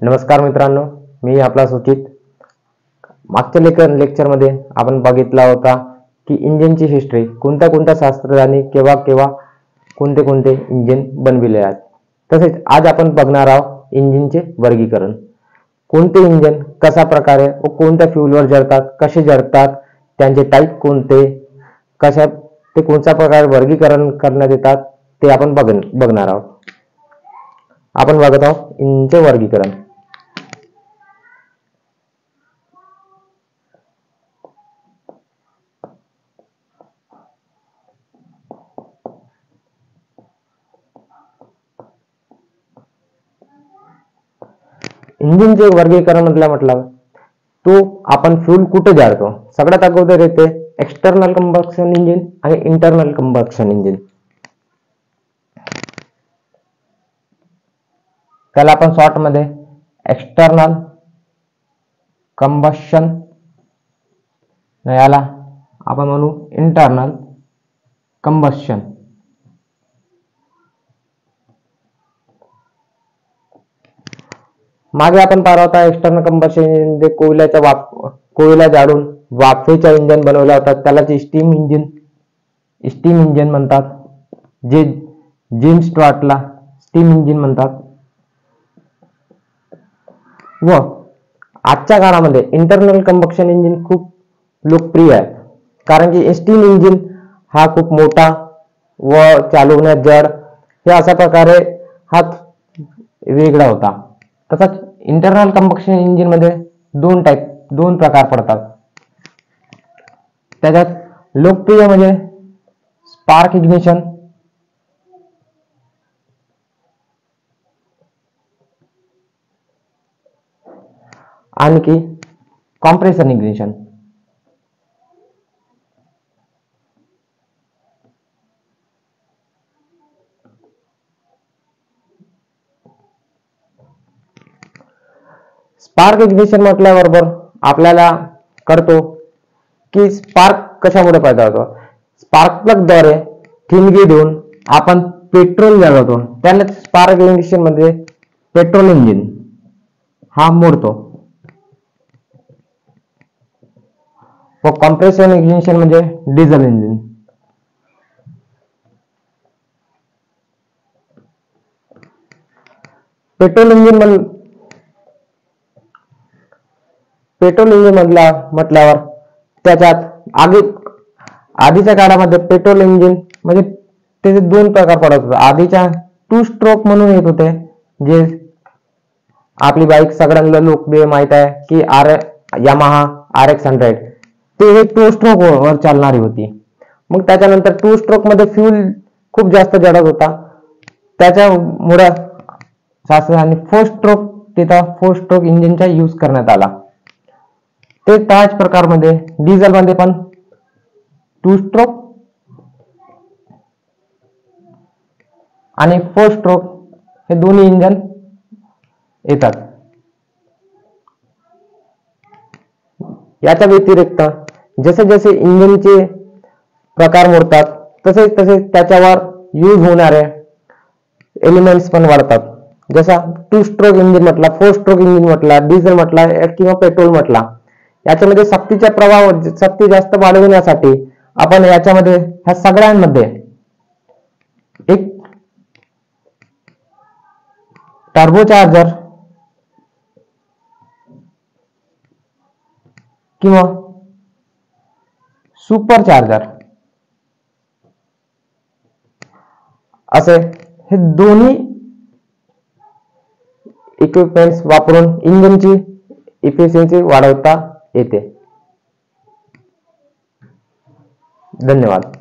नमस्कार मित्रांनो, मी आपला सुचित. मागच्या लेक्चरमध्ये आपण बघितला होता की इंजिनची हिस्ट्री, कोणत्या शास्त्रज्ञांनी केव्हा केव्हा कोणते इंजिन बनविले आहेत. तसेच आज आपण बघणार आहोत इंजिनचे वर्गीकरण. कोणते इंजिन कशा प्रकारे व कोणत्या फ्यूलवर जळतात, कसे जळतात, त्यांचे टाईप कोणते, कशा ते कोणत्या प्रकारे वर्गीकरण करण्यात येतात ते आपण बघणार आहोत. आपण बघत आहोत इंजिनचे वर्गीकरण. इंजिनचे वर्गीकरण म्हटलं तो आपण फ्यूल कुठे जाळतो. सगळ्यात अगोदर येते एक्सटर्नल कंबशन इंजिन आणि इंटरनल कंबशन इंजिन. त्याला आपण शॉर्ट मध्ये एक्सटर्नल कंबशन, याला आपण म्हणू इंटरनल कंबशन. मागे आपण पाहिला होता एक्सटर्नल कंबशन इंजिन कोयला जाळून वाफेचा इंजिन बनवला होता. त्याला स्टीम इंजिन म्हणतात. जे जेम्स स्टुअर्टला स्टीम इंजिन म्हणतात. व आजच्या काळामध्ये इंटरनल कंबशन इंजिन खूप लोकप्रिय आहे, कारण की स्टीम इंजिन हा खूप मोठा व चालवण्यात जड, हे अशा प्रकारे हा वेगळा होता. तसंच इंटरनल कंबशन इंजिन मध्ये दोन प्रकार पडतात. त्याच्यात लोकप्रिय म्हणजे स्पार्क इग्निशन आणखी कॉम्प्रेशन इग्निशन. स्पार्क इग्निशन म्हटल्याबरोबर आपल्याला कळतो की स्पार्क कशामुळे पैदा होतो. स्पार्क प्लग द्वारे ठिणगी देऊन आपण पेट्रोल जळवतो. त्याला स्पार्क इग्निशन मध्ये पेट्रोल इंजिन हा मोडतो. व कॉम्प्रेशन इग्निशन म्हणजे डिझेल इंजिन. पेट्रोल इंजिन म्हटल्यावर त्याच्यात आधीच्या काळामध्ये पेट्रोल इंजिन म्हणजे त्याचे दोन प्रकार पडत होते. आधीच्या 2 स्ट्रोक म्हणून येत होते, जे आपली बाईक सगळ्यांना लोकप्रिय माहित आहे की यामाहा RX-100, ते हे 2 स्ट्रोक वर चालणारी होती. मग त्याच्यानंतर 2 स्ट्रोक मध्ये फ्यूल खूप जास्त जळत होता. त्याच्यामुळे शास्त्रज्ञांनी 4 स्ट्रोक इंजिनचा यूज करण्यात आला. ते त्याच प्रकारमध्ये डिझेल मध्ये पण 2 स्ट्रोक आणि 4 स्ट्रोक हे दोन्ही इंजिन येतात. याच्या व्यतिरिक्त जसे इंजिनचे प्रकार मोडतात तसे त्याच्यावर यूज होणारे एलिमेंट्स पण वाढतात. जसा 2 स्ट्रोक इंजिन म्हटला, 4 स्ट्रोक इंजिन म्हटला, डिझेल म्हटला किंवा पेट्रोल म्हटला, याच्यामध्ये शक्ती जास्त वाढवण्यासाठी आपण याच्यामध्ये ह्या सगळ्यांमध्ये एक टर्बोचार्जर किंवा सुपरचार्जर असे हे दोन्ही इक्विपमेंट्स वापरून इंजिनची इफिशियन्सी वाढवता येते. धन्यवाद.